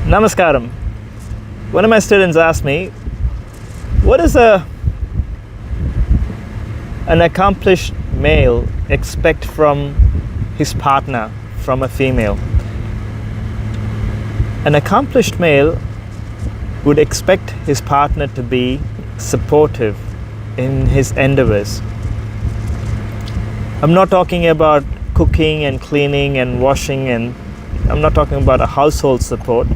Namaskaram. One of my students asked me, what does an accomplished male expect from his partner, from a female? An accomplished male would expect his partner to be supportive in his endeavors. I'm not talking about cooking and cleaning and washing, and I'm not talking about a household support.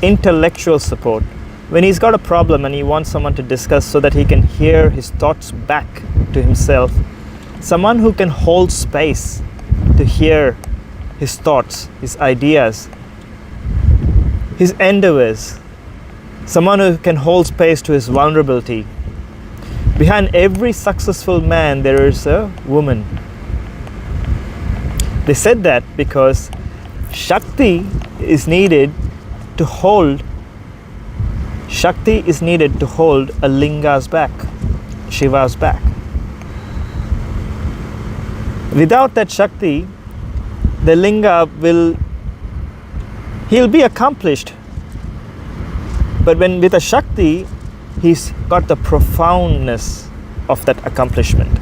Intellectual support. When he's got a problem and he wants someone to discuss so that he can hear his thoughts back to himself, someone who can hold space to hear his thoughts, his ideas, his endeavors, someone who can hold space to his vulnerability. Behind every successful man there is a woman. They said that because Shakti is needed to hold a Linga's back, Shiva's back. Without that Shakti, the Linga he'll be accomplished. But with a Shakti, he's got the profoundness of that accomplishment.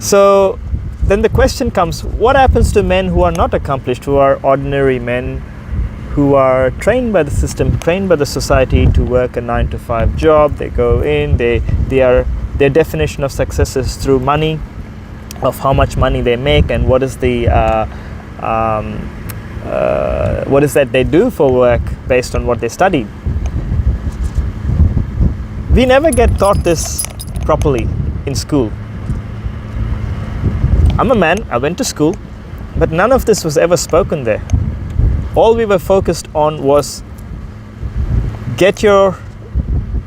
So then the question comes, what happens to men who are not accomplished, who are ordinary men, who are trained by the system, trained by the society to work a 9-to-5 job? They go in, their definition of success is through money, of how much money they make, and what is that they do for work based on what they studied. We never get taught this properly in school. I'm a man, I went to school, but none of this was ever spoken there. All we were focused on was get your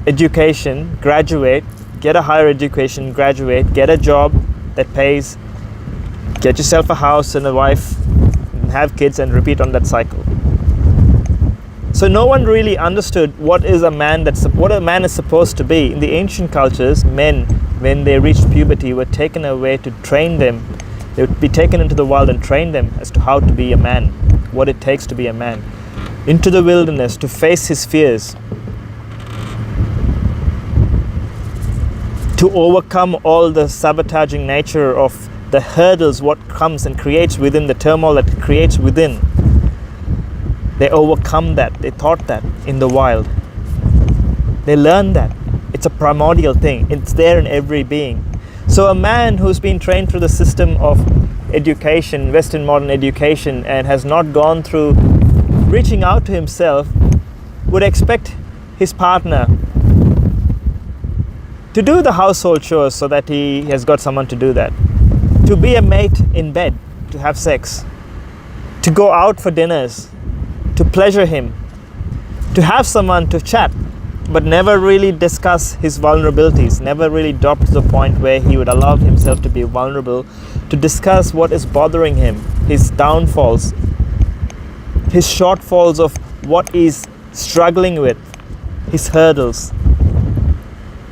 education, graduate, get a higher education, graduate, get a job that pays, get yourself a house and a wife, and have kids, and repeat on that cycle. So no one really understood what a man is supposed to be. In the ancient cultures, men, when they reached puberty, were taken away to train them. They would be taken into the wild and train them as to how to be a man, what it takes to be a man. Into the wilderness to face his fears, to overcome all the sabotaging nature of the hurdles, what comes and creates within, the turmoil that it creates within. They overcome that. They taught that in the wild. They learned that. It's a primordial thing. It's there in every being. So a man who's been trained through the system of education, Western modern education, and has not gone through reaching out to himself, would expect his partner to do the household chores so that he has got someone to do that. To be a mate in bed, to have sex, to go out for dinners, to pleasure him, to have someone to chat, but never really discuss his vulnerabilities, never really drop to the point where he would allow himself to be vulnerable, to discuss what is bothering him, his downfalls, his shortfalls of what he's struggling with, his hurdles.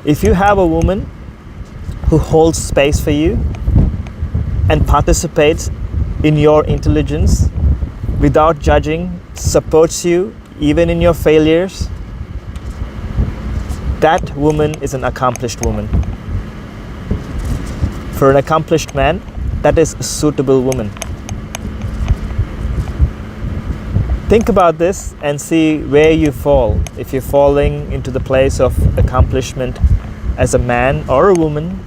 If you have a woman who holds space for you and participates in your intelligence without judging, supports you even in your failures, that woman is an accomplished woman. For an accomplished man, that is a suitable woman. Think about this and see where you fall. If you're falling into the place of accomplishment as a man or a woman,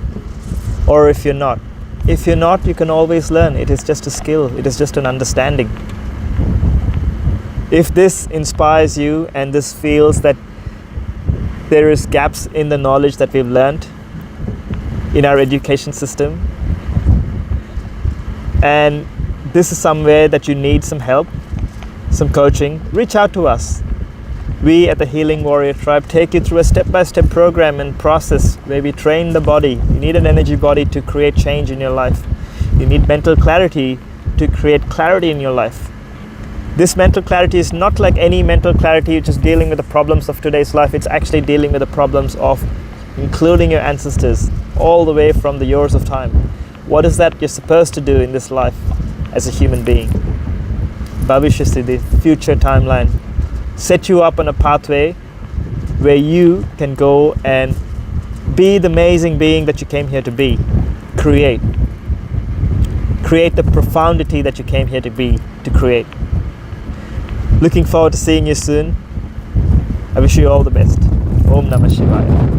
or if you're not. If you're not, you can always learn. It is just a skill. It is just an understanding. If this inspires you and this feels that there is gaps in the knowledge that we've learned in our education system, and this is somewhere that you need some help, some coaching, reach out to us. We at the Healing Warrior Tribe take you through a step-by-step program and process where we train the body. You need an energy body to create change in your life. You need mental clarity to create clarity in your life. This mental clarity is not like any mental clarity which is dealing with the problems of today's life. It's actually dealing with the problems of including your ancestors all the way from the years of time. What is that you're supposed to do in this life as a human being? Bhavishyasti, the future timeline, set you up on a pathway where you can go and be the amazing being that you came here to be. Create the profundity that you came here to be, to create. Looking forward to seeing you soon. I wish you all the best. Om Namah Shivaya.